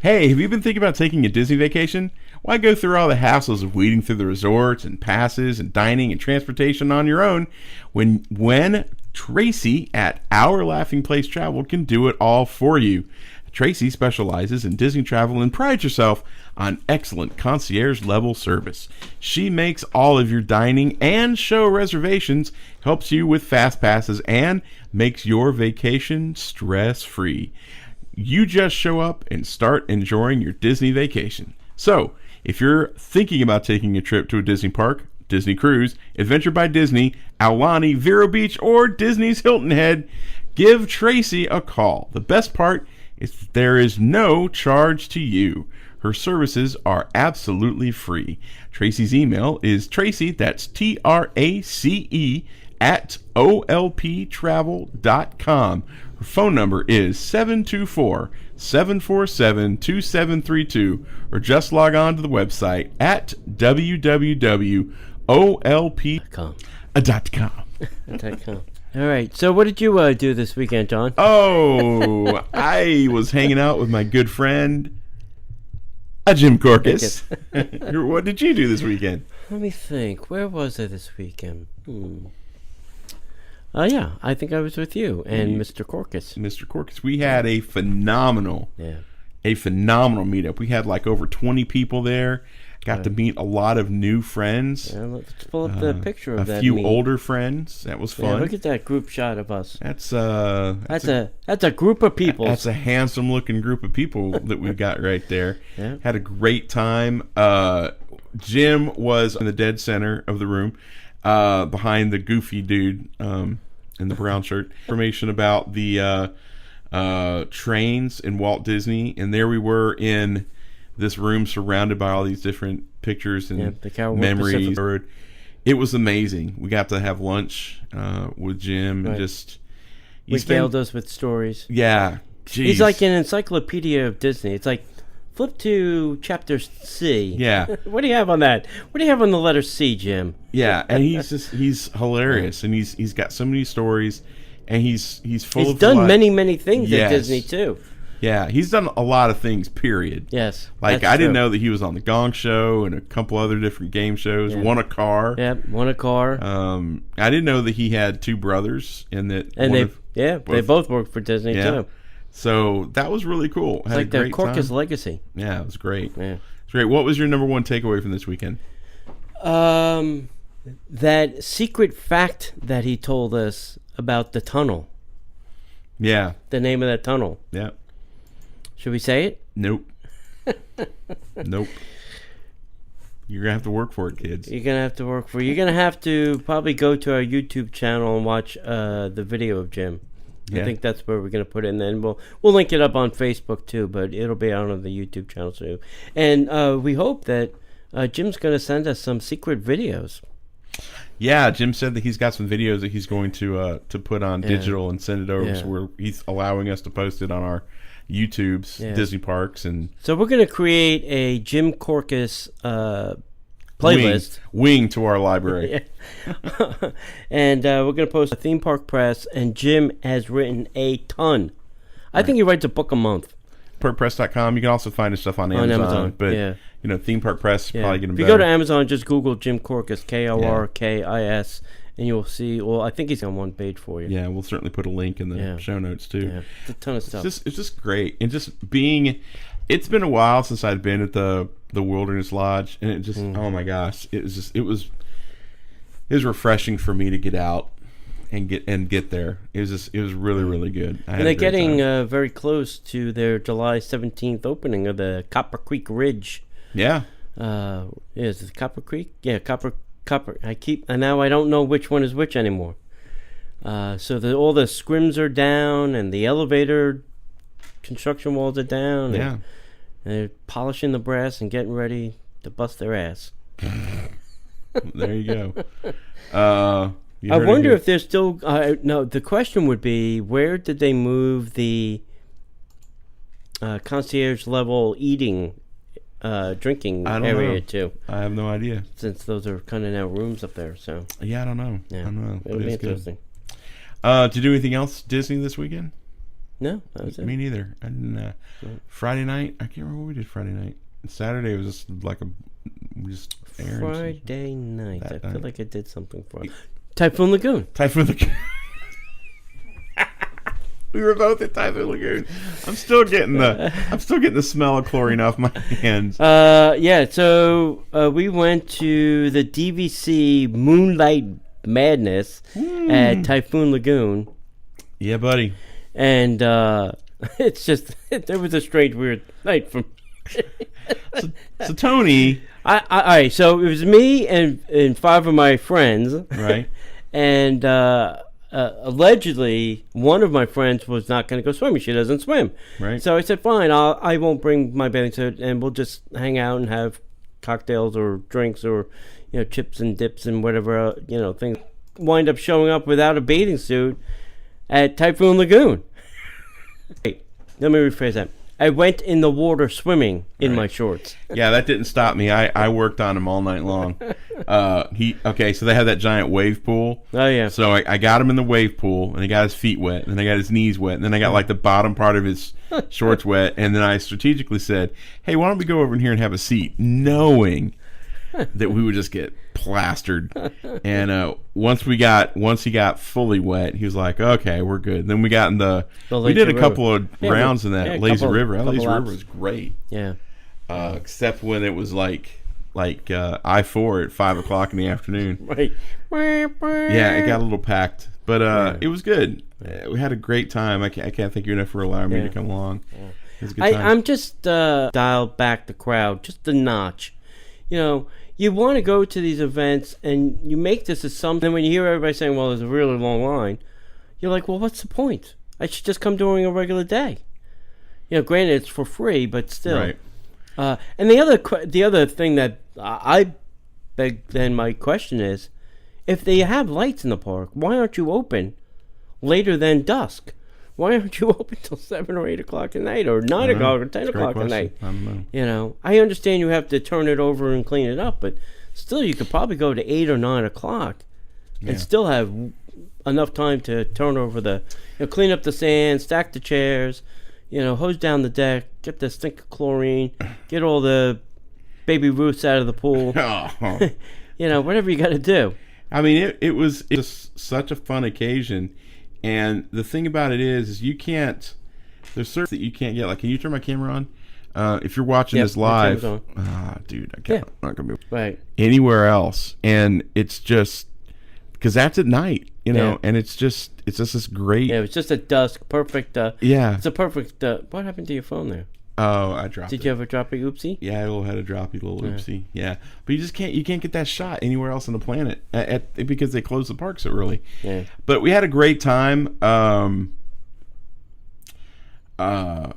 Hey, have you been thinking about taking a Disney vacation? Why go through all the hassles of weeding through the resorts and passes and dining and transportation on your own when Tracy at Our Laughing Place Travel can do it all for you? Tracy specializes in Disney travel and prides herself on excellent concierge-level service. She makes all of your dining and show reservations, helps you with fast passes, and makes your vacation stress-free. You just show up and start enjoying your Disney vacation. So, if you're thinking about taking a trip to a Disney park, Disney Cruise, Adventure by Disney, Aulani, Vero Beach, or Disney's Hilton Head, give Tracy a call. The best part is there is no charge to you. Her services are absolutely free. Tracy's email is Tracy, that's TRACE, at olptravel.com. Her phone number is 724-747-2732, or just log on to the website at www.olp.com. All right. So what did you do this weekend, John? Oh, I was hanging out with my good friend, Jim Corcus. What did you do this weekend? Let me think. Where was I this weekend? Yeah, I think I was with you and Mr. Corcus. Mr. Corcus. We had a phenomenal meetup. We had like over 20 people there. Got to meet a lot of new friends. Yeah, let's pull up the picture of that. A few older friends. That was fun. Yeah, look at that group shot of us. That's a group of people. That's a handsome looking group of people that we've got right there. Yeah. Had a great time. Jim was in the dead center of the room, behind the goofy dude in the brown shirt. Information about the trains in Walt Disney, and there we were in this room surrounded by all these different pictures and memories. It was amazing. We got to have lunch with Jim and just regaled us with stories. Yeah, geez. He's like an encyclopedia of Disney. It's like flip to chapter C. Yeah. What do you have on that? What do you have on the letter C, Jim? Yeah, and he's hilarious, and he's got so many stories, and he's full of. He's done many things at Disney too. Yeah, he's done a lot of things, period. Yes. Like, I didn't know that he was on the Gong Show and a couple other different game shows. Yeah. Won a car. Yep, won a car. I didn't know that he had two brothers and that. And they both worked for Disney too. So that was really cool. It's like their Corcus legacy. Yeah, it was great. Yeah. It's great. What was your number one takeaway from this weekend? That secret fact that he told us about the tunnel. Yeah. The name of that tunnel. Yeah. Should we say it? Nope. Nope. You're going to have to work for it, kids. You're going to have to work for it. You're going to have to probably go to our YouTube channel and watch the video of Jim. Yeah. I think that's where we're going to put it. And then we'll link it up on Facebook too, but it'll be out on the YouTube channel too. And we hope that Jim's going to send us some secret videos. Yeah, Jim said that he's got some videos that he's going to put on digital and send it over. Yeah. So he's allowing us to post it on our YouTube's Disney parks. And so we're going to create a Jim Corcus playlist. Wing to our library. And we're going to post a theme park press, and Jim has written a ton. I think he writes a book a month. Parkpress.com. You can also find his stuff on Amazon. But, Theme Park Press is probably going to be better. If you go to Amazon, just Google Jim Corcus, Korkis, and you'll see, I think he's on one page for you. Yeah, we'll certainly put a link in the show notes, too. Yeah, it's a ton of stuff. It's just great. And just it's been a while since I'd been at the Wilderness Lodge, and it just, oh my gosh, it was refreshing for me to get out and get there. It was really, really good. And they're getting very close to their July 17th opening of the Copper Creek Ridge. Yeah. Is it Copper Creek? Yeah, Copper. And now I don't know which one is which anymore. So all the scrims are down, and the elevator construction walls are down. Yeah. And they're polishing the brass and getting ready to bust their ass. There you go. I wonder if they're still. No, the question would be, where did they move the concierge level eating, drinking area to? I have no idea. Since those are kind of now rooms up there, so I don't know. Yeah, it'll be interesting. Did you do anything else Disney this weekend? No, that was it. Me neither. I didn't. Friday night, I can't remember what we did Friday night. Saturday was just like just errands. Friday night. I feel like I did something for it. Typhoon Lagoon. Typhoon Lagoon. We were both at Typhoon Lagoon. I'm still getting the smell of chlorine off my hands. Yeah. So we went to the DVC Moonlight Madness at Typhoon Lagoon. Yeah, buddy. And it's just there was a strange, weird night from. So Tony. All right. So it was me and 5 of my friends. Right. And allegedly, one of my friends was not going to go swimming. She doesn't swim. Right. So I said, fine, I won't bring my bathing suit, and we'll just hang out and have cocktails or drinks or, chips and dips and whatever, things. Wind up showing up without a bathing suit at Typhoon Lagoon. Wait, let me rephrase that. I went in the water swimming in my shorts. Yeah, that didn't stop me. I worked on him all night long. So they have that giant wave pool. Oh, yeah. So I got him in the wave pool, and he got his feet wet, and then I got his knees wet, and then I got like the bottom part of his shorts wet, and then I strategically said, hey, why don't we go over in here and have a seat, knowing that we would just get plastered. And once he got fully wet, he was like, okay, we're good. Then we got in we did a couple of rounds in that lazy river. That lazy river was great. Yeah. Except when it was like I-4 at 5 o'clock in the afternoon. Right. Yeah, it got a little packed, but it was good. We had a great time. I can't thank you enough for allowing me to come along. Yeah. It was a good time. I'm just dialed back the crowd just a notch. You want to go to these events and you make this as something. When you hear everybody saying, well, there's a really long line, you're like, well, what's the point? I should just come during a regular day. Granted, it's for free, but still. Right. And the other thing that I beg then my question is, if they have lights in the park, why aren't you open later than dusk? Why aren't you open till 7 or 8 o'clock at night, or 9 o'clock or 10 o'clock at night? I don't know. I understand you have to turn it over and clean it up, but still, you could probably go to 8 or 9 o'clock and still have enough time to turn over clean up the sand, stack the chairs, hose down the deck, get the stink of chlorine, get all the baby roots out of the pool. Whatever you got to do. I mean, it was just such a fun occasion. And the thing about it is you can't. There's certain that you can't get. Like, can you turn my camera on? If you're watching this live, dude, I can't. I'm not gonna be right anywhere else. And it's just because that's at night, and it's just this great. Yeah, it's just a dusk, perfect. It's a perfect. What happened to your phone there? Oh, I dropped it. Did you ever drop a oopsie? Yeah, I had a droppy little oopsie. Yeah, but you just can't get that shot anywhere else on the planet because they close the park so early. Yeah. But we had a great time. And I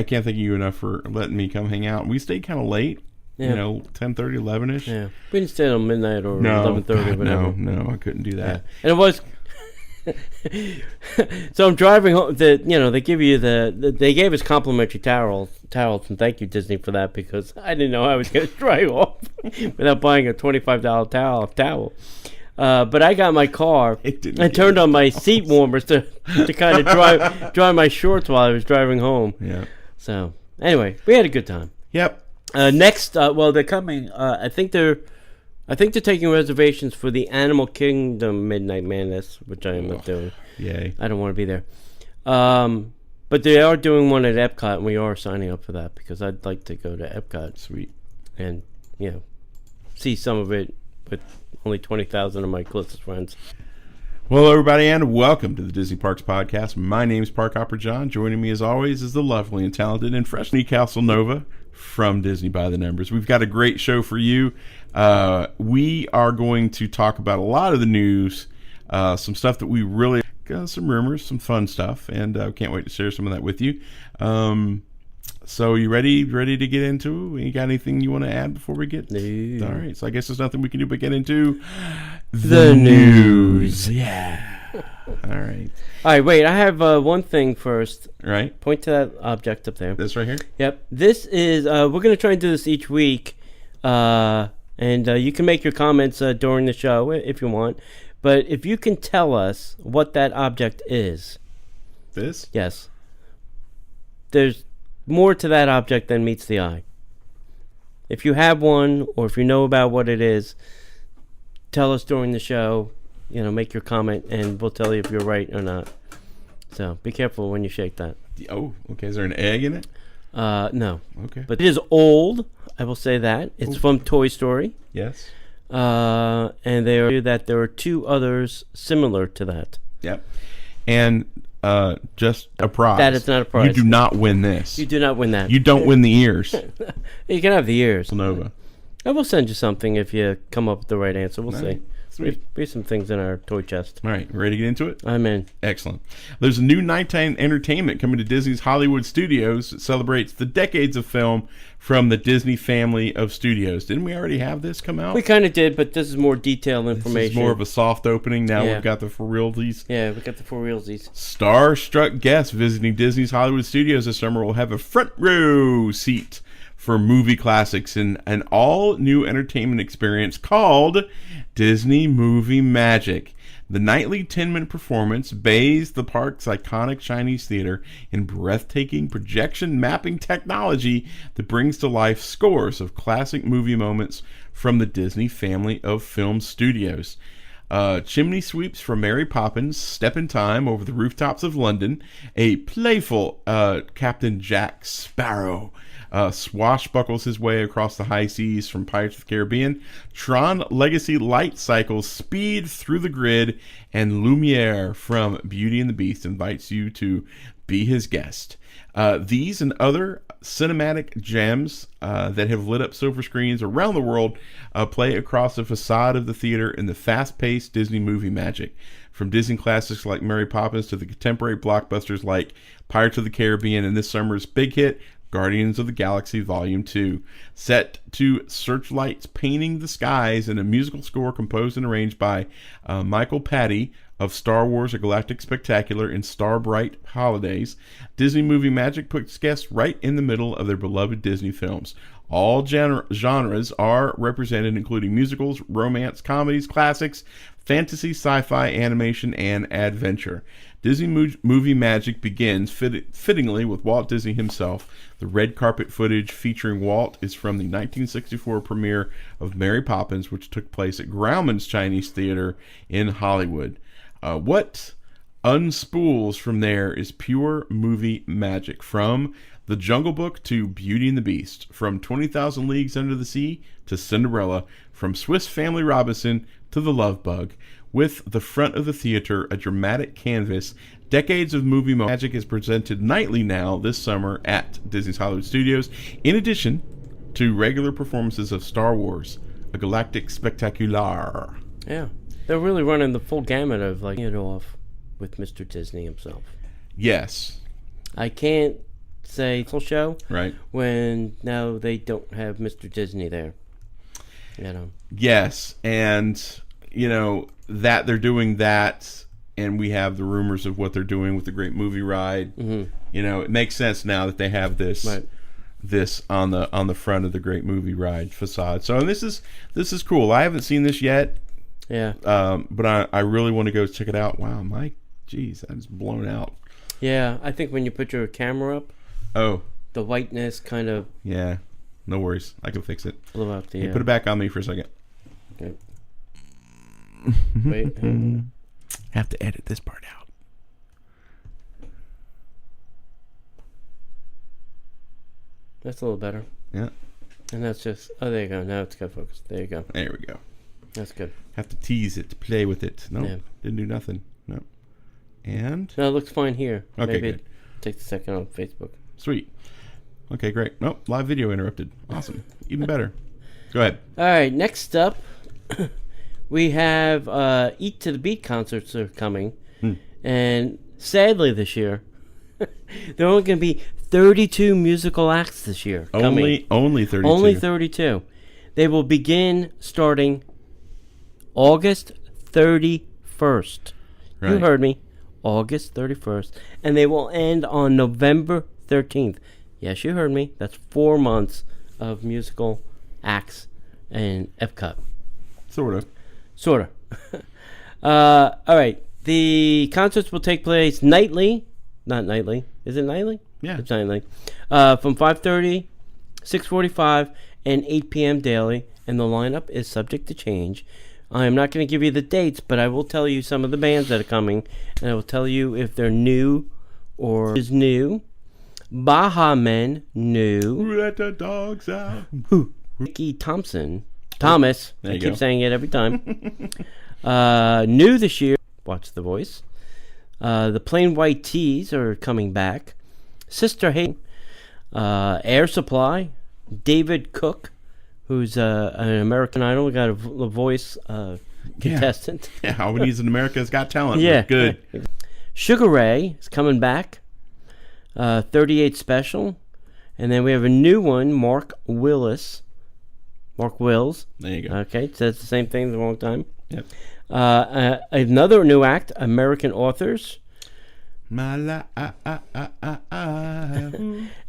can't thank you enough for letting me come hang out. We stayed kind of late. 10:30, 11ish. Yeah, we didn't stay until midnight or 11:30. No, I couldn't do that. Yeah. And it was. So I'm driving home. They give you they gave us complimentary towels, and thank you Disney for that, because I didn't know I was going to drive off without buying a $25 towel. But I got my car and turned on my seat warmers to kind of dry my shorts while I was driving home. Yeah. So anyway, we had a good time. Yep. Next, they're coming. I think they're taking reservations for the Animal Kingdom Midnight Madness, which I am not doing. Yay. I don't want to be there. But they are doing one at Epcot, and we are signing up for that because I'd like to go to Epcot. Sweet. And, see some of it with only 20,000 of my closest friends. Well, everybody, and welcome to the Disney Parks Podcast. My name is Parkhopper John. Joining me, as always, is the lovely and talented and freshly Caselnova from Disney by the Numbers. We've got a great show for you. We are going to talk about a lot of the news, some stuff that we really got, some rumors, some fun stuff, and can't wait to share some of that with you. So you ready to get into it? You got anything you want to add before we get? No. All right. So I guess there's nothing we can do but get into the news. Yeah. All right. All right, wait. I have one thing first. Right. Point to that object up there. This right here? Yep. This is, we're going to try and do this each week. And you can make your comments during the show if you want. But if you can tell us what that object is. This? Yes. There's more to that object than meets the eye. If you have one, or if you know about what it is, tell us during the show. Make your comment, and we'll tell you if you're right or not. So be careful when you shake that. Oh, okay. Is there an egg in it? No. Okay. But it is old. I will say that. It's from Toy Story. Yes. And there are two others similar to that. Yep. And just a prize. That is not a prize. You do not win this. You do not win that. You don't win the ears. You can have the ears. Caselnova. I will send you something if you come up with the right answer. We'll see. Sweet. We have some things in our toy chest. All right. Ready to get into it? I'm in. Excellent. There's a new nighttime entertainment coming to Disney's Hollywood Studios that celebrates the decades of film from the Disney family of studios. Didn't we already have this come out? We kind of did, but this is more detailed information. This is more of a soft opening. Now we've got the for realsies. Yeah, we got the for realsies. Star-struck guests visiting Disney's Hollywood Studios this summer will have a front row seat for movie classics in an all-new entertainment experience called Disney Movie Magic. The nightly 10-minute performance bathes the park's iconic Chinese theater in breathtaking projection mapping technology that brings to life scores of classic movie moments from the Disney family of film studios. Chimney sweeps from Mary Poppins step in time over the rooftops of London. A playful Captain Jack Sparrow swashbuckles his way across the high seas from Pirates of the Caribbean. Tron Legacy light cycles speed through the grid, and Lumiere from Beauty and the Beast invites you to be his guest. These and other cinematic gems that have lit up silver screens around the world play across the facade of the theater in the fast-paced Disney movie magic. From Disney classics like Mary Poppins to the contemporary blockbusters like Pirates of the Caribbean and this summer's big hit, Guardians of the Galaxy Volume 2. Set to searchlights painting the skies in a musical score composed and arranged by Michael Patty of Star Wars: A Galactic Spectacular and Starbright Holidays, Disney Movie Magic puts guests right in the middle of their beloved Disney films. All genres are represented, including musicals, romance, comedies, classics, fantasy, sci-fi, animation, and adventure. Disney Movie Magic begins fittingly with Walt Disney himself. The red carpet footage featuring Walt is from the 1964 premiere of Mary Poppins, which took place at Grauman's Chinese Theater in Hollywood. What unspools from there is pure movie magic. From The Jungle Book to Beauty and the Beast, from 20,000 Leagues Under the Sea to Cinderella, from Swiss Family Robinson to The Love Bug. With the front of the theater a dramatic canvas, decades of movie magic is presented nightly now this summer at Disney's Hollywood Studios, in addition to regular performances of Star Wars: A Galactic Spectacular. Yeah, they're really running the full gamut of it off with Mr. Disney himself. Yes. I can't say full show right when now they don't have Mr. Disney there. Yes, and that they're doing that, and we have the rumors of what they're doing with the Great Movie Ride. Mm-hmm. It makes sense now that they have this on the front of the Great Movie Ride facade. So, and this is cool. I haven't seen this yet. Yeah. But I really want to go check it out. Wow, geez, that's blown out. Yeah, I think when you put your camera up, the whiteness kind of. Yeah, no worries. I can fix it. Put it back on me for a second. Okay. Wait. Have to edit this part out. That's a little better. Yeah. And that's just... Oh, there you go. Now it's got focus. There you go. There we go. That's good. Have to tease it, to play with it. No, didn't do nothing. No. And? No, it looks fine here. Okay, Maybe good. it takes a second on Facebook. Sweet. Okay, great. Nope, live video interrupted. Awesome. Even better. Go ahead. All right, next up... We have Eat to the Beat concerts are coming. And sadly this year, there are only going to be 32 musical acts this year coming. Only 32? Only 32. They will begin starting August 31st. Right. You heard me. August 31st. And they will end on November 13th. Yes, you heard me. That's 4 months of musical acts in Epcot. Sort of. All right. The concerts will take place nightly. Not nightly. Is it nightly? Yeah. It's nightly. From 5:30, 6:45, and 8 p.m. daily. And the lineup is subject to change. I am not going to give you the dates, but I will tell you some of the bands that are coming. And I will tell you if they're new or is new. Baha Men, new. Let the dogs out. Ricky Thomas. There I you keep go. saying it every time. New this year. Watch The Voice. The Plain White Tees are coming back. Sister Hate. Air Supply. David Cook, who's an American Idol. We got a Voice contestant. Yeah, all we need is an America's Got Talent. Yeah. Good. Sugar Ray is coming back. 38 Special. And then we have a new one, Mark Wills. There you go. Okay, so it's the same thing the wrong time. Yep. Another new act, American Authors. And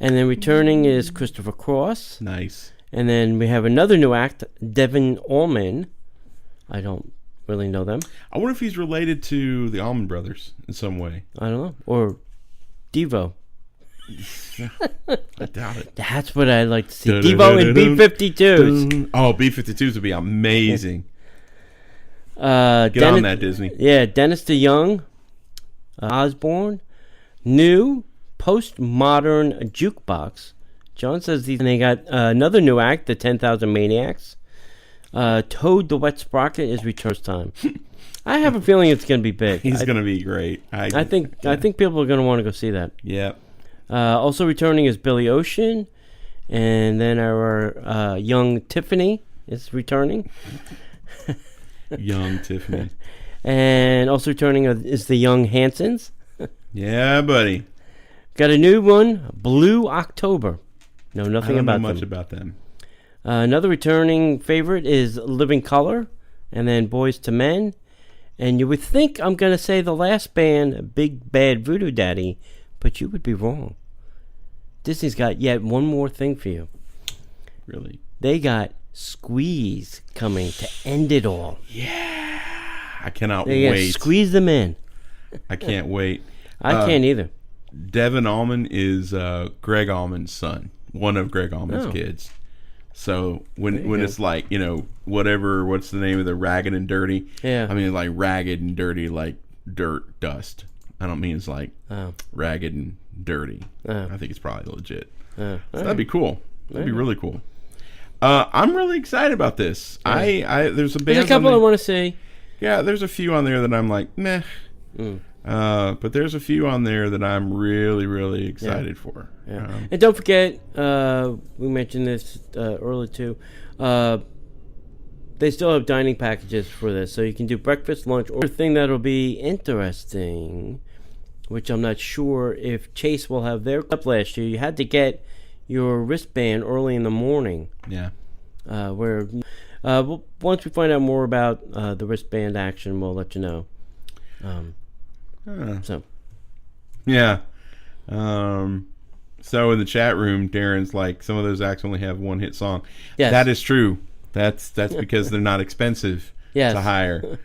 And then returning is Christopher Cross. nice. And then we have another new act, Devin Allman. I don't really know them. I wonder if he's related to the Allman Brothers in some way. I don't know. Or Devo. I doubt it. That's what I'd like to see. Devo and B-52s. Oh, B-52s would be amazing. Get Dennis, on that, Disney. Yeah, Dennis DeYoung, Osborne, new postmodern jukebox. John says these, and they got another new act, the 10,000 Maniacs. Toad the Wet Sprocket is return time. I have a feeling it's going to be big. He's going to be great. I think people are going to want to go see that. Yeah. Also returning is Billy Ocean, and then our young Tiffany is returning. Young Tiffany. And also returning is the young Hansons. Yeah, buddy. Got a new one, Blue October. Know nothing I don't know about much them. about them. Another returning favorite is Living Color, and then Boys to Men. And you would think I'm going to say the last band, Big Bad Voodoo Daddy, but you would be wrong. Disney's got yet one more thing for you. Really? They got Squeeze coming to end it all. Yeah. I cannot They wait. squeeze them in. I can't wait. I can't either. Devin Allman is Greg Allman's son, one of Greg Allman's Oh. kids. So when go. it's like, what's the name of the Ragged and Dirty? Yeah. I mean, like ragged and dirty, like dirt, dust. I don't mean it's like ragged and dirty. I think it's probably legit. So that'd be cool. That'd be really cool. I'm really excited about this. Yeah. There's There's a couple I want to see. Yeah, there's a few on there that I'm like, meh. But there's a few on there that I'm really, really excited for. Yeah. And don't forget, we mentioned this earlier too. They still have dining packages for this, so you can do breakfast, lunch, or thing that'll be interesting, which I'm not sure if Chase will have their up last year. You had to get your wristband early in the morning. Yeah. Once we find out more about the wristband action, we'll let you know. So. Yeah. So in the chat room, Darren's like, some of those acts only have one hit song. Yes. That is true. That's because they're not expensive to hire.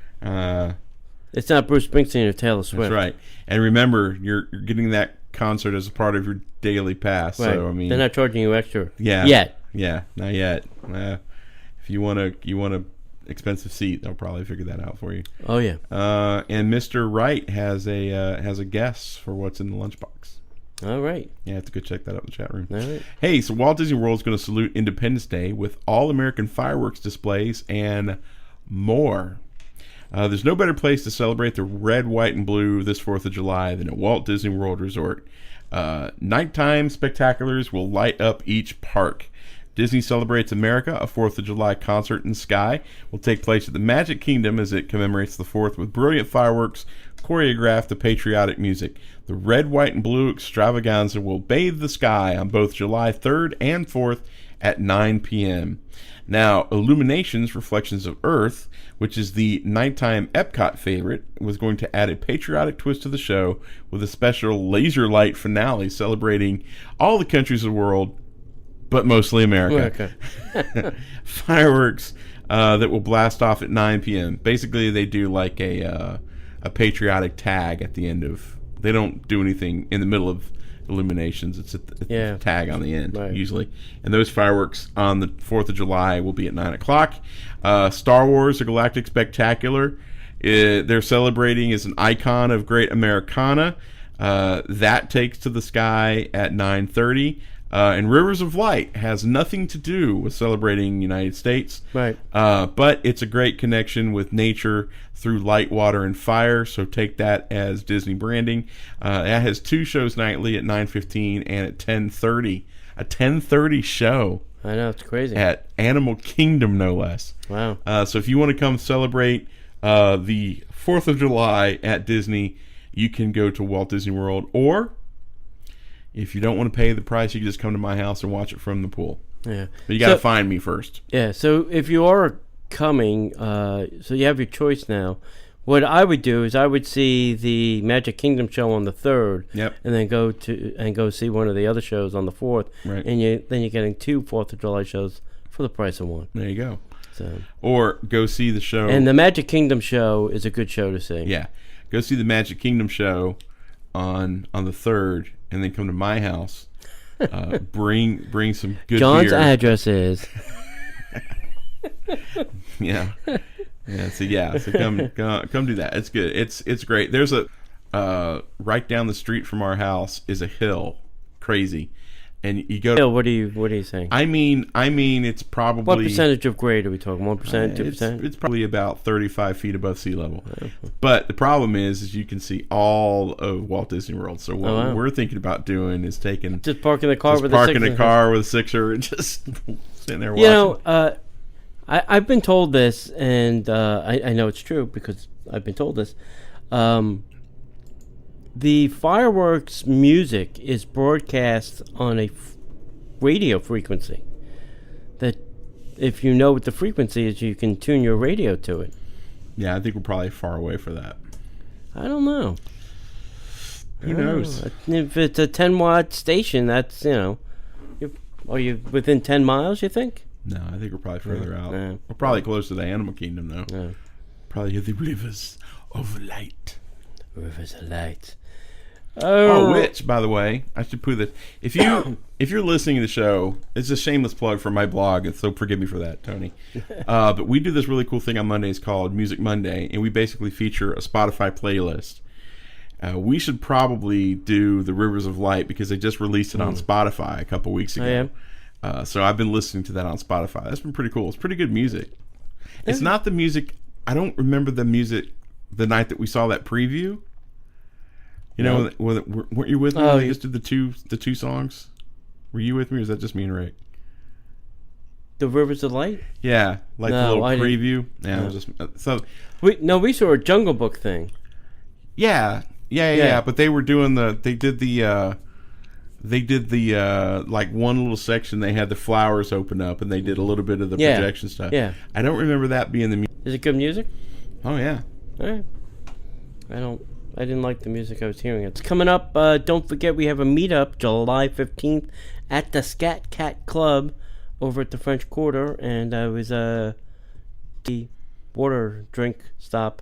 It's not Bruce Springsteen or Taylor Swift. That's right. And remember, you're getting that concert as a part of your daily pass. Right. So I mean, they're not charging you extra. Yeah. Yet. Yeah. Not yet. If you want a expensive seat, they'll probably figure that out for you. Oh yeah. And Mr. Wright has a guess for what's in the lunchbox. All right. Yeah, I have to go check that out in the chat room. All right. Hey, so Walt Disney World is going to salute Independence Day with all-American fireworks displays and more. There's no better place to celebrate the red, white, and blue this 4th of July than at Walt Disney World Resort. Nighttime spectaculars will light up each park. Disney Celebrates America, a 4th of July concert in the sky, will take place at the Magic Kingdom as it commemorates the 4th with brilliant fireworks choreographed to patriotic music. The red, white, and blue extravaganza will bathe the sky on both July 3rd and 4th at 9 p.m. Now, Illuminations, Reflections of Earth, which is the nighttime Epcot favorite, was going to add a patriotic twist to the show with a special laser light finale celebrating all the countries of the world, but mostly America. Fireworks that will blast off at 9 p.m. Basically, they do like a patriotic tag at the end of. They don't do anything in the middle of illuminations. It's a tag on the end, usually. And those fireworks on the 4th of July will be at 9 o'clock. Star Wars, A Galactic Spectacular, they're celebrating as an icon of Great Americana. That takes to the sky at 9:30. And Rivers of Light has nothing to do with celebrating the United States. Right. But it's a great connection with nature through light, water, and fire. So take that as Disney branding. That has 2 shows nightly at 9:15 and at 10:30. A 10:30 show. I know, it's crazy. At Animal Kingdom, no less. Wow. So if you want to come celebrate the 4th of July at Disney, you can go to Walt Disney World, or if you don't want to pay the price, you can just come to my house and watch it from the pool. Yeah. But you got to find me first. Yeah, so if you are coming, so you have your choice now. What I would do is I would see the Magic Kingdom show on the 3rd, and then go see one of the other shows on the 4th, right. And then you're getting 2 4th of July shows for the price of one. There you go. So. Or go see the show. And the Magic Kingdom show is a good show to see. Yeah. Go see the Magic Kingdom show on the 3rd, and then come to my house. Bring some good John's beer. address is. Yeah. So come do that. It's good. It's great. There's a right down the street from our house is a hill, crazy, and you go. Hill, what are you saying? I mean, it's probably. What percentage of grade are we talking? 1%, 2%? It's probably about 35 feet above sea level. But the problem is you can see all of Walt Disney World. So what we're thinking about doing is just parking the car with a sixer and just sitting there watching. You know, I've been told this, and I know it's true because I've been told this. The fireworks music is broadcast on a radio frequency. That if you know what the frequency is, you can tune your radio to it. Yeah, I think we're probably far away for that. I don't know. Who knows? If it's a 10-watt station, that's, are you within 10 miles, you think? No, I think we're probably further out. Yeah. We're probably close to the Animal Kingdom, though. Yeah. Probably hear the rivers of light. Rivers of light. Which, by the way, I should put this. If you're listening to the show, it's a shameless plug for my blog, and so forgive me for that, Tony. But we do this really cool thing on Mondays called Music Monday, and we basically feature a Spotify playlist. We should probably do the Rivers of Light because they just released it on Spotify a couple weeks ago. So I've been listening to that on Spotify. That's been pretty cool. It's pretty good music. It's not the music. I don't remember the music the night that we saw that preview. Weren't you with me? We just did the two songs. Were you with me, or is that just me and Rick? The Rivers of Light? Yeah, the little preview. Yeah, it was just so. We saw a Jungle Book thing. Yeah. But they were doing They did the like one little section. They had the flowers open up, and they did a little bit of the projection stuff. Yeah. I don't remember that being the music. Is it good music? Oh yeah. All right. I didn't like the music I was hearing. It's coming up. Don't forget we have a meetup July 15th at the Scat Cat Club over at the French Quarter, and I was the water drink stop.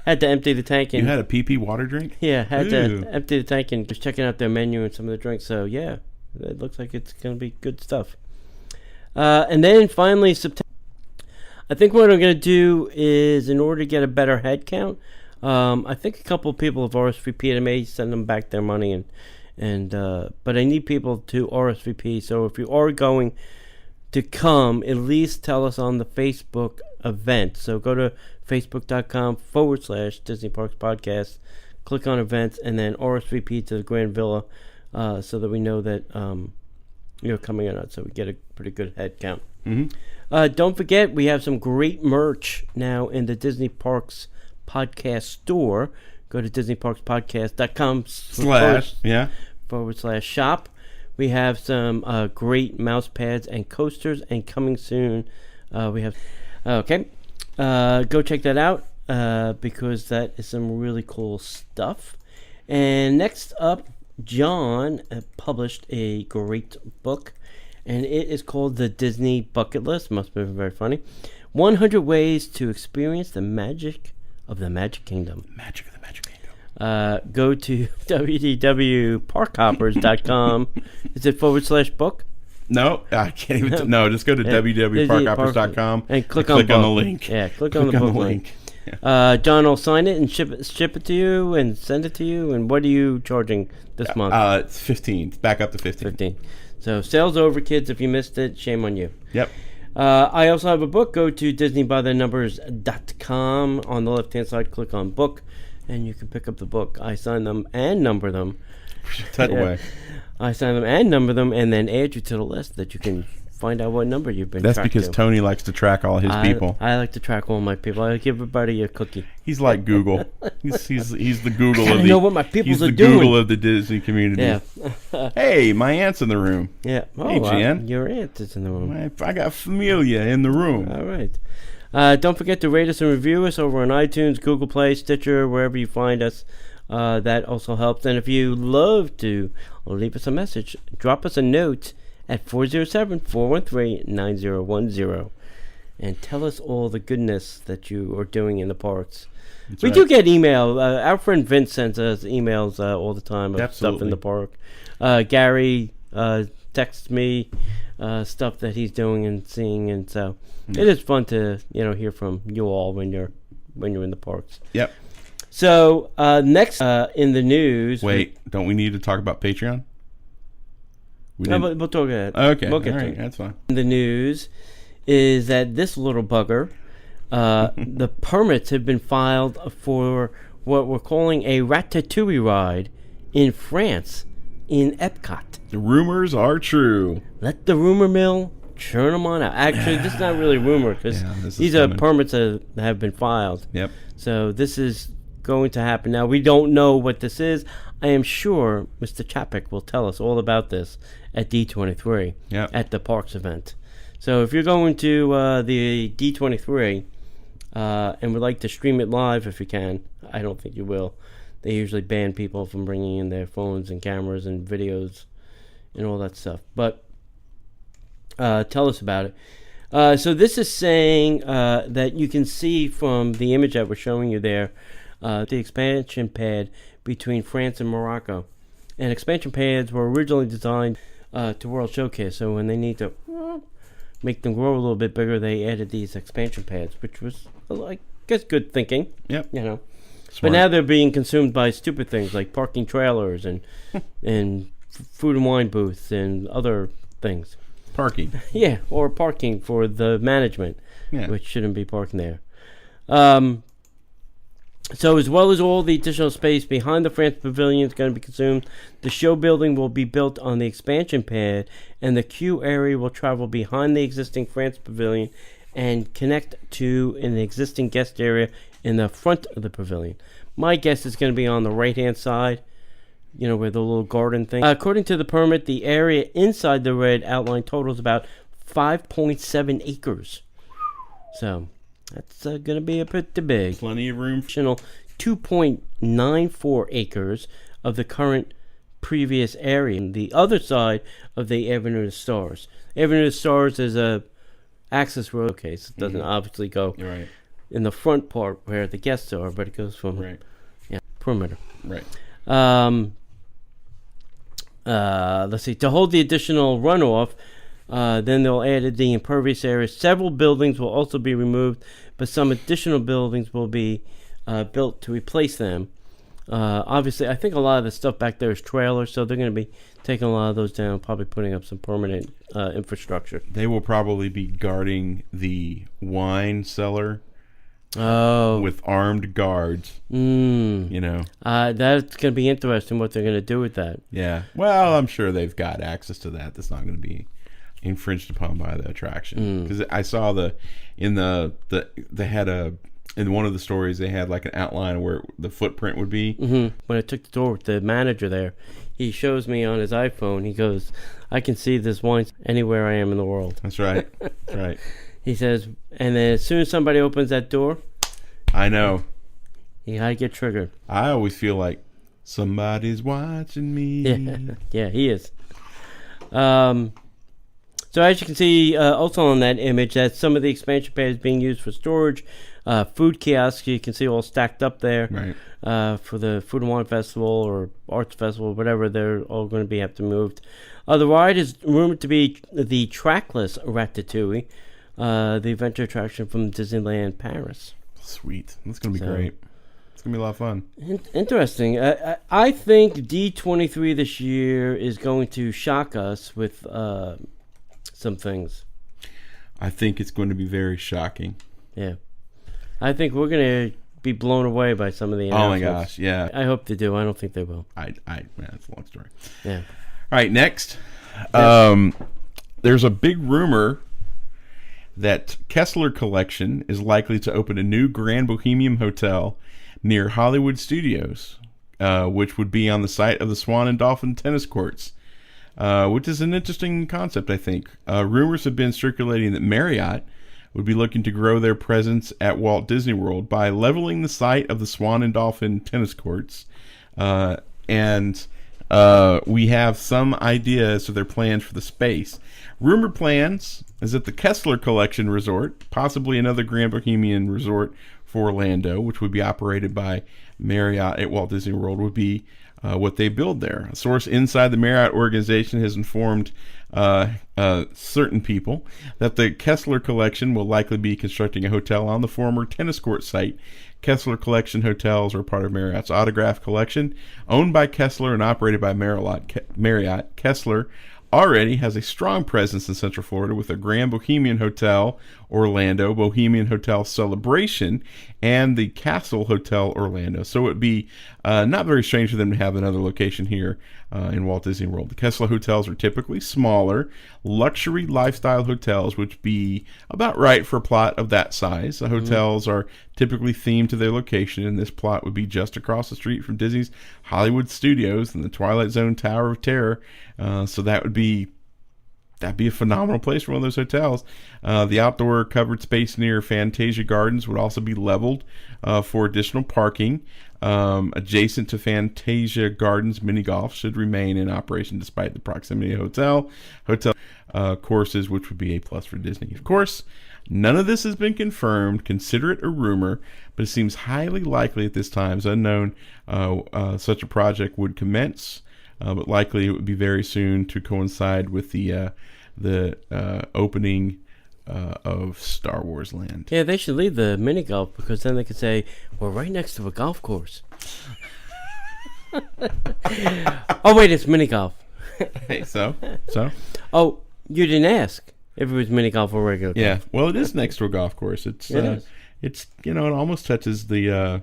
Had to empty the tank. You had a pee water drink? Yeah, had to empty the tank and just checking out their menu and some of the drinks. So yeah, it looks like it's going to be good stuff. And then finally September. I think what I'm going to do is, in order to get a better head count, I think a couple of people have RSVP'd. I may send them back their money, but I need people to RSVP. So if you are going to come, at least tell us on the Facebook event. So go to facebook.com/Disney Parks Podcast, click on events, and then RSVP to the Grand Villa, so that we know that you're coming or not. So we get a pretty good head count. Mm-hmm. Don't forget, we have some great merch now in the Disney Parks Podcast store. Go to DisneyParksPodcast.com/shop. We have some great mouse pads and coasters, and coming soon, we have. Okay, go check that out because that is some really cool stuff. And next up, John published a great book. and it is called the Disney Bucket List. Must be very funny. 100 ways to experience the magic of the Magic Kingdom. Magic of the Magic Kingdom. Go to www.parkhoppers.com. Is it /book? No, I can't even. No, just go to www.parkhoppers.com and click on the link. Yeah, click on the book link. John will sign it and ship it to you and send it to you. And what are you charging this month? It's 15. Back up to 15. 15. So sales over, kids. If you missed it, shame on you. Yep. I also have a book. Go to DisneyByTheNumbers.com. On the left-hand side, click on book, and you can pick up the book. I sign them and number them. Away. I sign them and number them, and then add you to the list that you can find out what number you've been. That's because Tony likes to track all his people. I like to track all my people. I give everybody a cookie. He's like Google. he's the Google of the. Know what my people he's are the doing. Google of the Disney community. Yeah. Hey, my aunt's in the room. Yeah. Oh, hey, Jan. Your aunt is in the room. I got Familia in the room. All right. Don't forget to rate us and review us over on iTunes, Google Play, Stitcher, wherever you find us. That also helps. And if you love to leave us a message, drop us a note at 407-413-9010 and tell us all the goodness that you are doing in the parks. We do get email. Our friend Vince sends us emails all the time of stuff in the park. Gary texts me stuff that he's doing and seeing, and so it is fun to hear from you all when you're in the parks. Yep. So next in the news. Wait, don't we need to talk about Patreon? No, but we'll talk about it. Okay, we'll get all to right, it. that's fine. The news is that this little bugger, the permits have been filed for what we're calling a Ratatouille Ride in France, in Epcot. The rumors are true. Let the rumor mill churn them on out. Actually, this is not really rumor because these are permits that have been filed. Yep. So this is going to happen. Now, we don't know what this is. I am sure Mr. Chapek will tell us all about this at D23 at the Parks event. So if you're going to the D23 and would like to stream it live if you can, I don't think you will. They usually ban people from bringing in their phones and cameras and videos and all that stuff. But tell us about it. So this is saying that you can see from the image that we're showing you there, the expansion pad between France and Morocco. And expansion pads were originally designed to World Showcase, so when they need to make them grow a little bit bigger, they added these expansion pads, which was, I guess, good thinking. Yep. Smart. But now they're being consumed by stupid things like parking trailers and food and wine booths and other things. Parking. Yeah, or parking for the management, which shouldn't be parking there. So as well as all the additional space behind the France Pavilion is going to be consumed, the show building will be built on the expansion pad, and the queue area will travel behind the existing France Pavilion and connect to an existing guest area in the front of the pavilion. My guess is going to be on the right-hand side, where the little garden thing. According to the permit, the area inside the red outline totals about 5.7 acres. So that's going to be a pretty big. Plenty of room. 2.94 acres of the current previous area. The other side of the Avenue of the Stars. Avenue of the Stars is a access road. Okay, so it doesn't obviously go in the front part where the guests are, but it goes from perimeter. Right. Let's see. To hold the additional runoff, then they'll add the impervious area. Several buildings will also be removed, but some additional buildings will be built to replace them. Obviously, I think a lot of the stuff back there is trailers, so they're going to be taking a lot of those down, probably putting up some permanent infrastructure. They will probably be guarding the wine cellar with armed guards. That's going to be interesting what they're going to do with that. Yeah. Well, I'm sure they've got access to that. That's not going to be infringed upon by the attraction, because I saw in one of the stories they had like an outline where the footprint would be. When I took the tour with the manager there, he shows me on his iPhone. He goes, "I can see this wine anywhere I am in the world." That's right. That's right. He says, and then as soon as somebody opens that door, I know I get triggered. I always feel like somebody's watching me. Yeah, he is. So as you can see, also on that image, that some of the expansion pad is being used for storage. Food kiosks, you can see all stacked up there. Right. For the Food and Wine Festival or Arts Festival, whatever, they're all going to have to moved. The ride is rumored to be the trackless Ratatouille, the adventure attraction from Disneyland Paris. Sweet. That's going to be great. It's going to be a lot of fun. Interesting. I think D23 this year is going to shock us with some things. I think it's going to be very shocking. Yeah. I think we're going to be blown away by some of the announcements. Oh my gosh, yeah. I hope they do. I don't think they will. Man, it's a long story. Yeah. All right, next. There's a big rumor that Kessler Collection is likely to open a new Grand Bohemian Hotel near Hollywood Studios, which would be on the site of the Swan and Dolphin tennis courts, which is an interesting concept, I think. Rumors have been circulating that Marriott would be looking to grow their presence at Walt Disney World by leveling the site of the Swan and Dolphin tennis courts. And we have some ideas of their plans for the space. Rumored plans is that the Kessler Collection Resort, possibly another Grand Bohemian Resort for Orlando, which would be operated by Marriott at Walt Disney World, would be what they build there. A source inside the Marriott organization has informed certain people that the Kessler Collection will likely be constructing a hotel on the former tennis court site. Kessler Collection hotels are part of Marriott's Autograph Collection, owned by Kessler and operated by Marriott. Kessler already has a strong presence in Central Florida with a Grand Bohemian Hotel Orlando, Bohemian Hotel Celebration, and the Castle Hotel Orlando. So it would be not very strange for them to have another location here in Walt Disney World. The Kessler hotels are typically smaller, luxury lifestyle hotels, which be about right for a plot of that size. The hotels are typically themed to their location, and this plot would be just across the street from Disney's Hollywood Studios and the Twilight Zone Tower of Terror. So that'd be a phenomenal place for one of those hotels. The outdoor covered space near Fantasia Gardens would also be leveled for additional parking. Adjacent to Fantasia Gardens, mini golf should remain in operation despite the proximity of hotel courses, which would be a plus for Disney. Of course, none of this has been confirmed. Consider it a rumor, but it seems highly likely at this time. It's unknown such a project would commence, but likely it would be very soon to coincide with the opening of Star Wars Land. Yeah, they should leave the mini golf because then they could say, we're right next to a golf course. Oh, wait, it's mini golf. Hey, so? Oh, you didn't ask if it was mini golf or regular golf. Yeah, well, it is next to a golf course. It's it almost touches the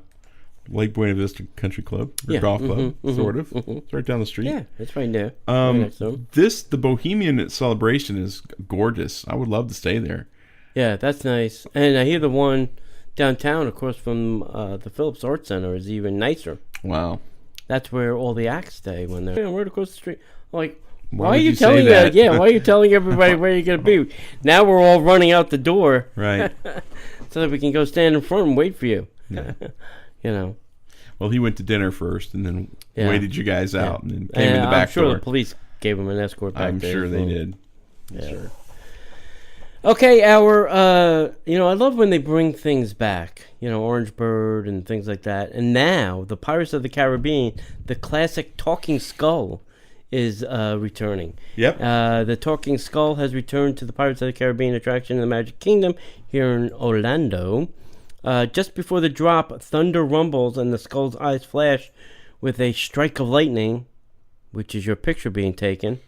Lake Buena Vista Country Club, or golf club, sort of. It's right down the street. Yeah, it's right there. The Bohemian Celebration is gorgeous. I would love to stay there. Yeah, that's nice. And I hear the one downtown, of course, from the Phillips Art Center is even nicer. Wow. That's where all the acts stay when they're right across the street. I'm like, why are you telling that? Yeah, why are you telling everybody where you're going to be? Now we're all running out the door. Right. So that we can go stand in front and wait for you. Yeah. Well, he went to dinner first and then waited you guys out and then came in the back door. I'm sure the police gave him an escort back there. I'm sure they did. Yeah. Sure. Okay, I love when they bring things back, Orange Bird and things like that. And now, the Pirates of the Caribbean, the classic Talking Skull is returning. Yep. The Talking Skull has returned to the Pirates of the Caribbean attraction in the Magic Kingdom here in Orlando. Just before the drop, thunder rumbles and the skull's eyes flash with a strike of lightning, which is your picture being taken.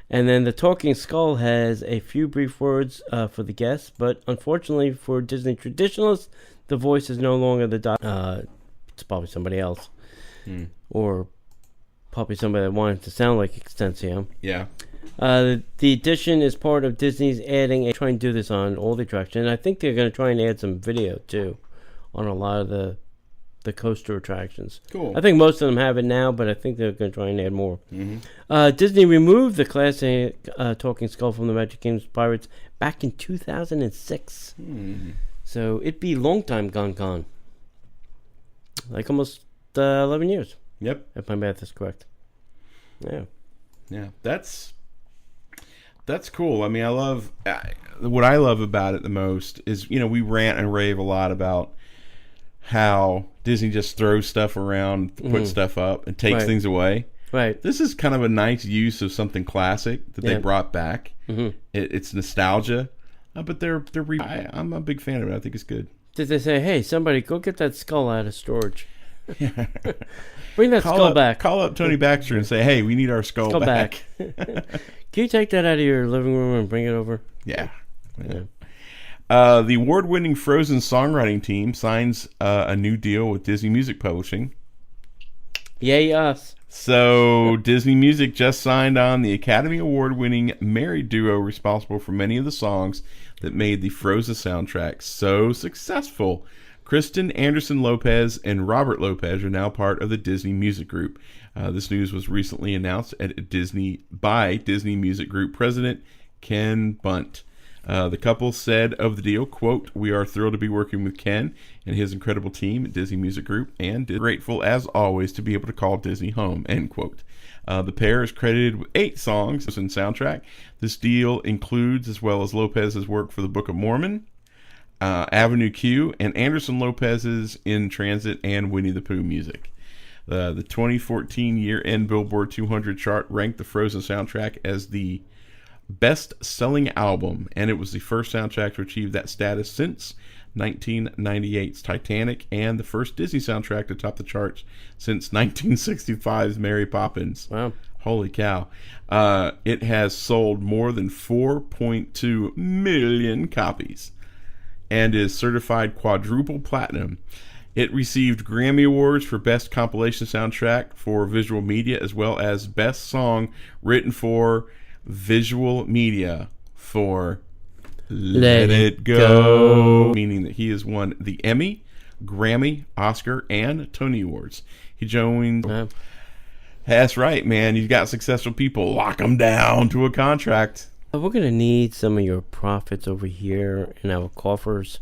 And then the Talking Skull has a few brief words for the guests, but unfortunately for Disney traditionalists, the voice is no longer it's probably somebody else. Or probably somebody that wanted to sound like Extensio. Yeah. The addition is part of Disney's try and do this on all the attractions. And I think they're going to try and add some video, too, on a lot of the coaster attractions. Cool. I think most of them have it now, but I think they're going to try and add more. Disney removed the classic Talking Skull from the Magic Kingdom's Pirates back in 2006. So it'd be a long time gone. Like almost 11 years. Yep. If my math is correct. Yeah. Yeah. That's That's cool. I mean, what I love about it the most is, we rant and rave a lot about how Disney just throws stuff around, puts stuff up, and takes things away. Right. This is kind of a nice use of something classic that they brought back. It's nostalgia, but I'm a big fan of it. I think it's good. Did they say, hey, somebody go get that skull out of storage? Bring that skull back. Call up Tony Baxter and say, hey, we need our skull back. Can you take that out of your living room and bring it over? Yeah. The award-winning Frozen songwriting team signs a new deal with Disney Music Publishing. Yay, us. So, Disney Music just signed on the Academy Award-winning married duo responsible for many of the songs that made the Frozen soundtrack so successful. Kristen Anderson-Lopez and Robert Lopez are now part of the Disney Music Group. This news was recently announced by Disney Music Group President Ken Bunt. The couple said of the deal, quote, "We are thrilled to be working with Ken and his incredible team at Disney Music Group and grateful as always to be able to call Disney home," end quote. The pair is credited with 8 songs in soundtrack. This deal includes, as well as Lopez's work for the Book of Mormon, Avenue Q, and Anderson Lopez's In Transit and Winnie the Pooh music. The 2014 year-end Billboard 200 chart ranked the Frozen soundtrack as the best-selling album, and it was the first soundtrack to achieve that status since 1998's Titanic, and the first Disney soundtrack to top the charts since 1965's Mary Poppins. Wow. Holy cow. It has sold more than 4.2 million copies and is certified quadruple platinum. It received Grammy Awards for Best Compilation Soundtrack for Visual Media, as well as Best Song Written for Visual Media for Let It Go, meaning that he has won the Emmy, Grammy, Oscar, and Tony Awards. He joined... That's right, man. You've got successful people. Lock them down to a contract. We're going to need some of your profits over here in our coffers.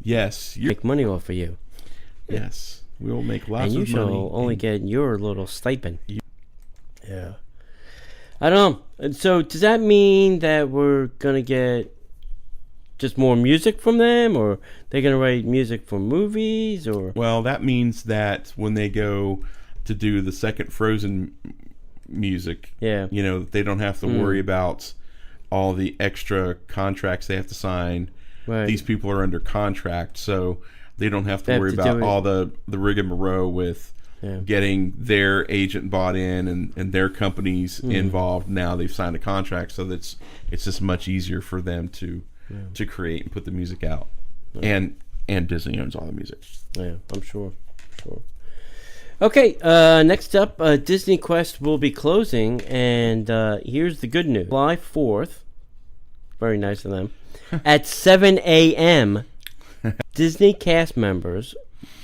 Yes. Make money off of you. Yes. We will make lots of money. And you shall only get your little stipend. Yeah. I don't know. So does that mean that we're going to get just more music from them, or they're going to write music for movies? Or Well, that means that when they go to do the second Frozen music, they don't have to worry about all the extra contracts they have to sign. Right. These people are under contract, so they don't have to worry about all the rigmarole with getting their agent bought in and their companies involved. Now they've signed a contract, so it's just much easier for them to create and put the music out. And Disney owns all the music. Yeah, I'm sure. Okay, next up, Disney Quest will be closing, and here's the good news. July 4th, very nice of them, at 7 a.m., Disney cast members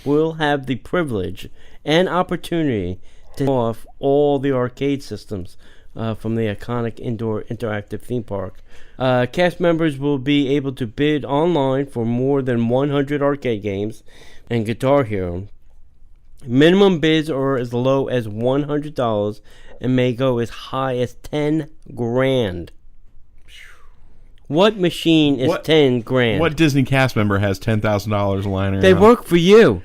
will have the privilege and opportunity to off all the arcade systems from the iconic indoor interactive theme park. Cast members will be able to bid online for more than 100 arcade games and Guitar Hero. Minimum bids are as low as $100 and may go as high as $10,000. What machine is $10,000? What Disney cast member has $10,000 lying around? They work for you.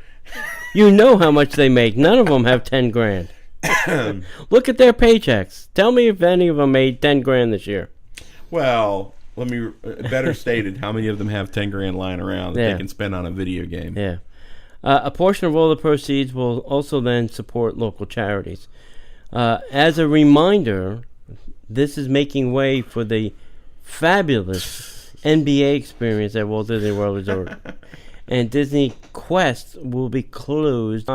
You know how much they make. None of them have $10,000. Look at their paychecks. Tell me if any of them made $10,000 this year. Well, let me better stated. How many of them have $10,000 lying around that they can spend on a video game? Yeah. A portion of all the proceeds will also then support local charities. As a reminder, this is making way for the fabulous NBA experience at Walt Disney World Resort. And Disney Quest will be closed.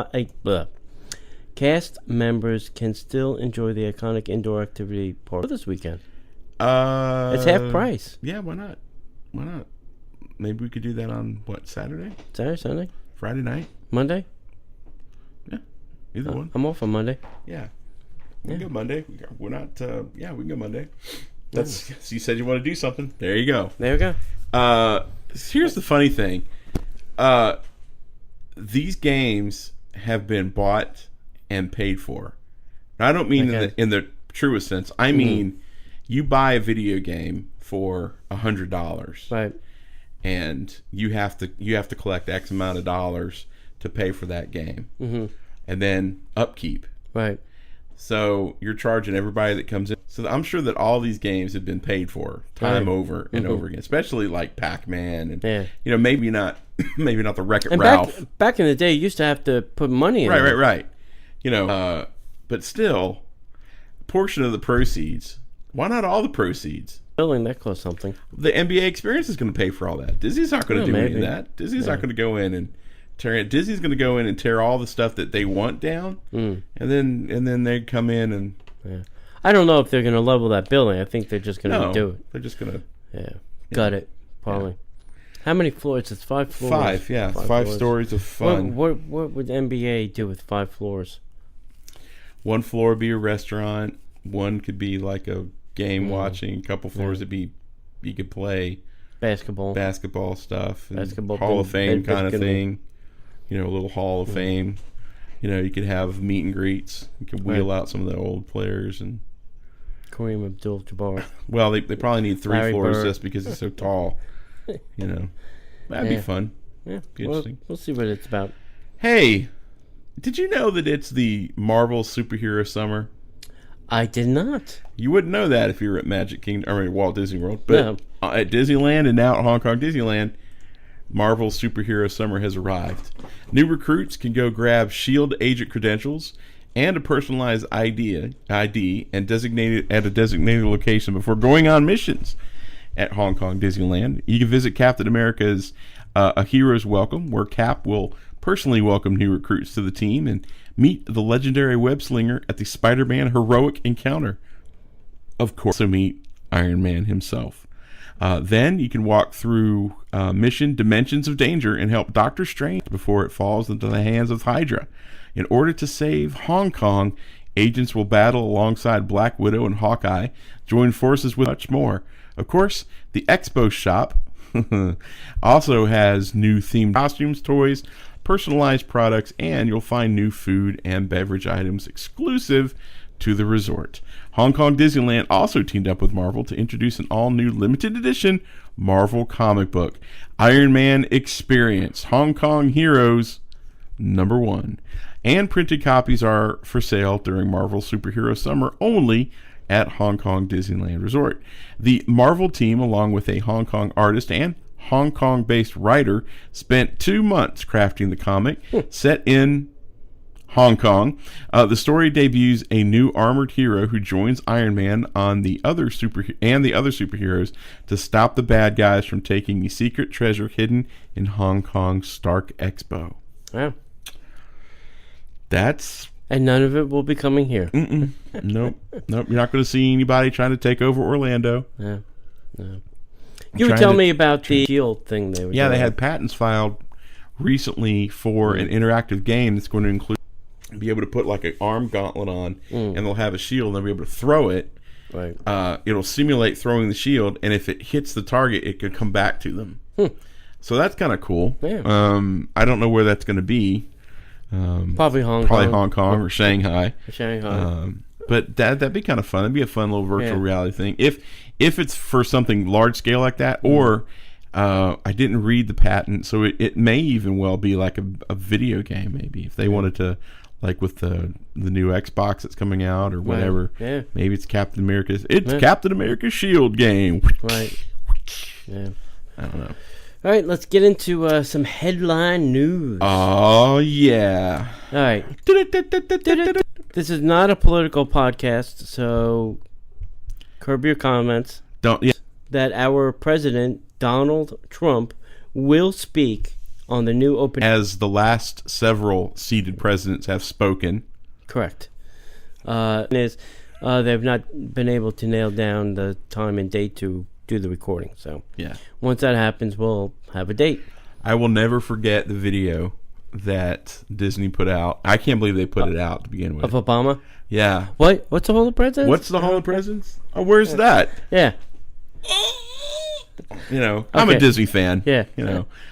Cast members can still enjoy the iconic indoor activity park this weekend. It's half price. Yeah, why not? Why not? Maybe we could do that on, Saturday? Saturday, Sunday? Friday night? Monday? Yeah, either one. I'm off on Monday. Yeah. We can go Monday. We're not, we can go Monday. That's, you said you want to do something. There you go. There we go. Here's the funny thing. These games have been bought and paid for. Now, I don't mean in the truest sense. I mean you buy a video game for $100, Right. and you have to collect X amount of dollars to pay for that game, and then upkeep. Right. So you're charging everybody that comes in. So I'm sure that all these games have been paid for time over and over again, especially like Pac-Man and maybe not the Wreck-It Ralph. Back in the day, you used to have to put money in. Right. But still, a portion of the proceeds. Why not all the proceeds? Building that costs something. The NBA experience is going to pay for all that. Disney's not going to do any of that. Disney's not going to go in and tear it. Disney's going to go in and tear all the stuff that they want down, and then they come in and. Yeah. I don't know if they're going to level that building. I think they're just going to do it. They're just going to. Yeah. Got it. Probably. Yeah. How many floors? It's 5 floors. 5, yeah. 5 stories of fun. What would NBA do with 5 floors? 1 floor would be a restaurant. 1 could be like a game watching. A couple floors would be you could play basketball stuff. And Hall of Fame kind of thing. A little Hall of Fame. You could have meet and greets. You could wheel out some of the old players and Kareem Abdul-Jabbar. Well, they probably need 3 Larry floors Bird. just because he's so tall. That'd be fun. Yeah, be interesting. We'll see what it's about. Hey, did you know that it's the Marvel superhero summer? I did not. You wouldn't know that if you were at Walt Disney World, but at Disneyland and now at Hong Kong Disneyland, Marvel superhero summer has arrived. New recruits can go grab SHIELD agent credentials and a personalized ID and designated at a designated location before going on missions at Hong Kong Disneyland. You can visit Captain America's A Hero's Welcome, where Cap will personally welcome new recruits to the team and meet the legendary web slinger at the Spider-Man heroic encounter. Of course, also meet Iron Man himself. Then you can walk through mission Dimensions of Danger and help Doctor Strange before it falls into the hands of Hydra. In order to save Hong Kong, agents will battle alongside Black Widow and Hawkeye, join forces with much more. Of course, the Expo shop also has new themed costumes, toys, personalized products, and you'll find new food and beverage items exclusive to the resort. Hong Kong Disneyland also teamed up with Marvel to introduce an all-new limited edition Marvel comic book, Iron Man Experience, Hong Kong Heroes #1. And printed copies are for sale during Marvel Superhero Summer only at Hong Kong Disneyland Resort. The Marvel team, along with a Hong Kong artist and Hong Kong-based writer, spent 2 months crafting the comic set in Hong Kong. The story debuts a new armored hero who joins Iron Man on the other superheroes to stop the bad guys from taking the secret treasure hidden in Hong Kong's Stark Expo. Yeah. And none of it will be coming here. Nope. You're not going to see anybody trying to take over Orlando. No. You were telling me about the SHIELD thing they were doing. They had patents filed recently for an interactive game that's going to include be able to put like an arm gauntlet on, and they'll have a shield, and they'll be able to throw it. Right. It'll simulate throwing the shield, and if it hits the target, it could come back to them. So that's kind of cool. Yeah. I don't know where that's going to be. Probably Hong Kong or Shanghai. But that'd be kind of fun. That'd be a fun little virtual reality thing. If it's for something large scale like that, or I didn't read the patent, so it may even well be like a video game. Maybe if they wanted to, like with the new Xbox that's coming out or whatever. Yeah. Maybe it's Captain America's. Captain America's SHIELD game. Right. Yeah. I don't know. All right, let's get into some headline news. Oh, yeah. All right. This is not a political podcast, so curb your comments. That our president, Donald Trump, will speak on the new open... As the last several seated presidents have spoken. Correct. They've not been able to nail down the time and date to do the recording. So once that happens, we'll have a date. I will never forget the video that Disney put out. I can't believe they put it out to begin with. Of Obama? Yeah. What's the Hall of Presidents? What's the Hall of Presidents? Oh, where's that? Yeah. I'm a Disney fan. Yeah.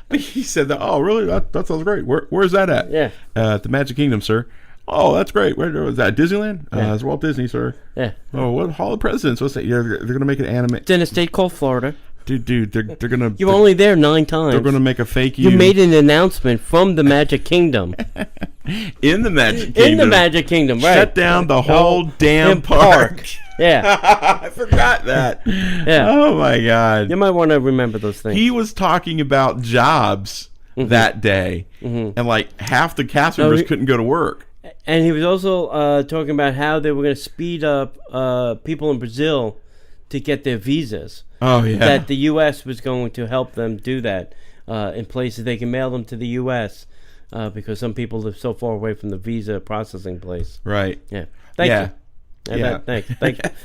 But he said that. Oh, really? That sounds great. Where's that at? Yeah. At the Magic Kingdom, sir. Oh, that's great. Where was that? Disneyland? Yeah. It's Walt Disney, sir. Yeah. Oh, what Hall of Presidents? What's that? Yeah, they're going to make an anime. It's in a state called Florida. Dude, they're going to... You were only there 9 times. They're going to make a fake You made an announcement from the Magic Kingdom. In the Magic Kingdom. In the Magic Kingdom, right. Shut down the whole damn park. Yeah. I forgot that. Yeah. Oh, my God. You might want to remember those things. He was talking about jobs that day, and like half the cast members couldn't go to work. And he was also talking about how they were going to speed up people in Brazil to get their visas. Oh, yeah. That the U.S. was going to help them do that in places they can mail them to the U.S. Because some people live so far away from the visa processing place. Right. Yeah. Thank you. Yeah.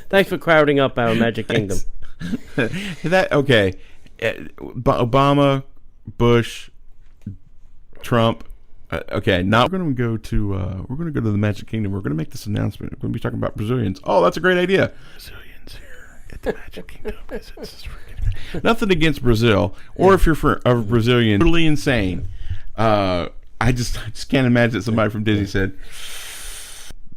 Thanks for crowding up our Magic Kingdom. Okay. Obama, Bush, Trump. Okay, now we're going to go to the Magic Kingdom. We're going to make this announcement. We're going to be talking about Brazilians. Oh, that's a great idea. Brazilians here at the Magic Kingdom. Nothing against Brazil, or if you're a Brazilian, totally insane. I just can't imagine that somebody from Disney said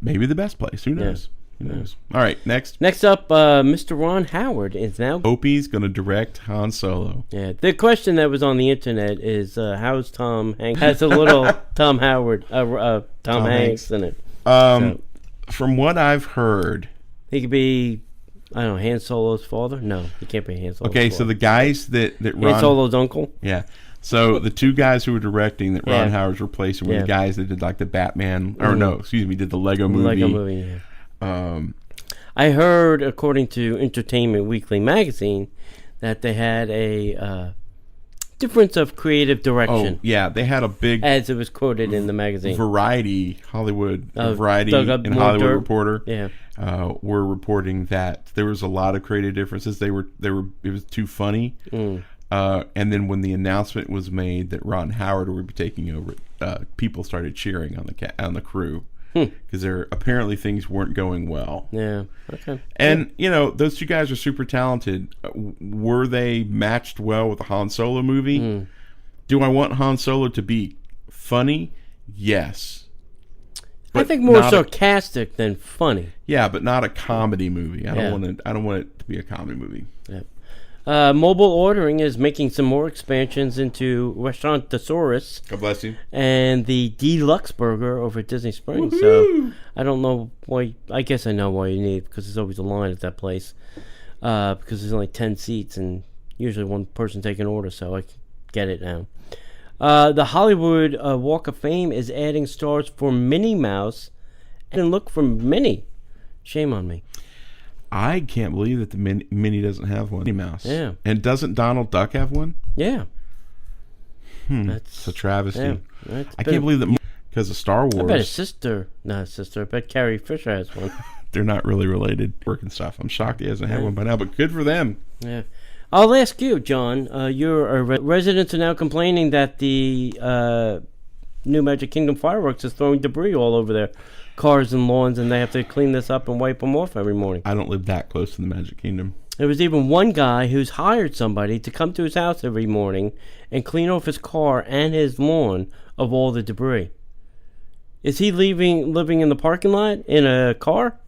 maybe the best place. Who knows? Who knows? All right, next. Next up, Mr. Ron Howard is now. Opie's going to direct Han Solo. Yeah, the question that was on the internet is how's Tom Hanks? Has a little Tom Hanks in it. From what I've heard, he could be, I don't know, Han Solo's father. No, he can't be Han Solo's father. So the guys that Ron, Han Solo's uncle. Yeah. So the 2 guys who were directing that Ron Howard's replacing were the guys that did like the Batman, or did the Lego movie. Lego movie. Yeah. I heard, according to Entertainment Weekly magazine, that they had a difference of creative direction. Oh, yeah, they had a big, as it was quoted in the magazine, Hollywood and Hollywood Reporter. Yeah, were reporting that there was a lot of creative differences. It was too funny. And then when the announcement was made that Ron Howard would be taking over, people started cheering on the crew. Because apparently things weren't going well. Yeah. Okay. And those 2 guys are super talented. Were they matched well with the Han Solo movie? Do I want Han Solo to be funny? Yes. I think more sarcastic than funny. Yeah, but not a comedy movie. I don't want it to be a comedy movie. Yeah. Mobile ordering is making some more expansions into Restaurantosaurus. God bless you. And the Deluxe Burger over at Disney Springs. Woo-hoo! So I don't know why. I guess I know why you need it, because there's always a line at that place. Because there's only 10 seats and usually one person taking an order. So I get it now. The Hollywood Walk of Fame is adding stars for Minnie Mouse, and look for Minnie. Shame on me. I can't believe that the Minnie doesn't have one. Minnie Mouse. Yeah. And doesn't Donald Duck have one? Yeah. That's a travesty. Yeah, I can't believe that because of Star Wars. I bet I bet Carrie Fisher has one. They're not really related. Work and stuff. I'm shocked he hasn't had one by now, but good for them. Yeah. I'll ask you, John. Residents are now complaining that the new Magic Kingdom fireworks is throwing debris all over their cars and lawns, and they have to clean this up and wipe them off every morning. I don't live that close to the Magic Kingdom. There was even one guy who's hired somebody to come to his house every morning and clean off his car and his lawn of all the debris. Is he living in the parking lot in a car?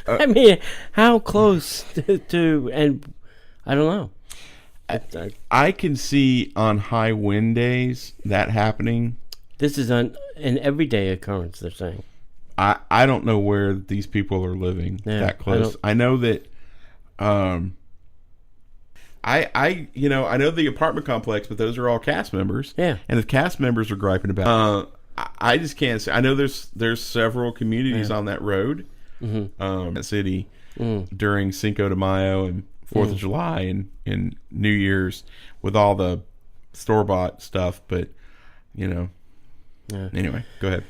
I mean, how close to and I don't know. I can see on high wind days that happening. This is an everyday occurrence, they're saying. I don't know where these people are living that close. I know that I know the apartment complex, but those are all cast members. Yeah. And if cast members are griping about I just can't say. I know there's several communities on that road. That city during Cinco de Mayo and 4th of July and New Year's with all the store-bought stuff, but anyway, go ahead.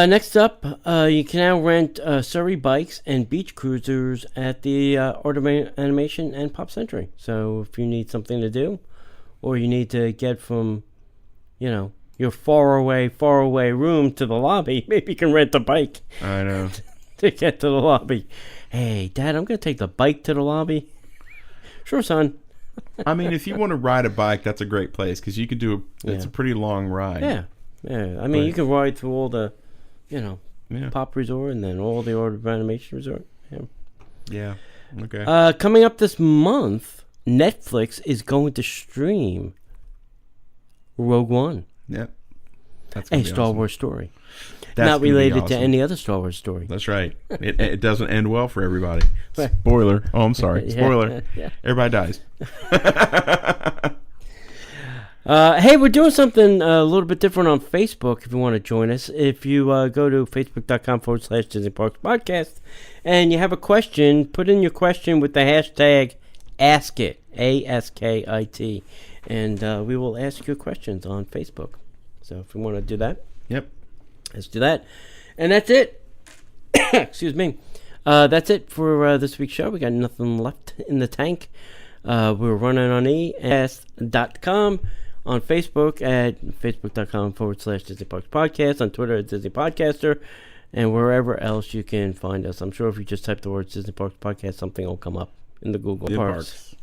Next up, you can now rent Surrey bikes and beach cruisers at the Art of Animation and Pop Century. So if you need something to do, or you need to get from, your far away room to the lobby, maybe you can rent a bike. I know. To get to the lobby. Hey, Dad, I'm going to take the bike to the lobby. Sure, son. I mean, if you want to ride a bike, that's a great place because you could do it's a pretty long ride. Yeah. Yeah, I mean, you can ride through all the, Pop Resort and then all the Art of Animation Resort. Yeah. Okay. Coming up this month, Netflix is going to stream Rogue One. Yep. That's a Star Wars story. That's not related to any other Star Wars story. That's right. It doesn't end well for everybody. Spoiler. Oh, I'm sorry. Spoiler. Yeah. Everybody dies. Hey, we're doing something a little bit different on Facebook if you want to join us. If you go to facebook.com/Disney Parks Podcast and you have a question, put in your question with the hashtag AskIt, ASKIT, and we will ask your questions on Facebook. So if you want to do that, yep, let's do that. And that's it. Excuse me. That's it for this week's show. We got nothing left in the tank. We're running on ES.com, on Facebook at facebook.com/Disney Parks Podcast, on Twitter at Disney Podcaster, and wherever else you can find us. I'm sure if you just type the words Disney Parks Podcast, something will come up in the Google Parks.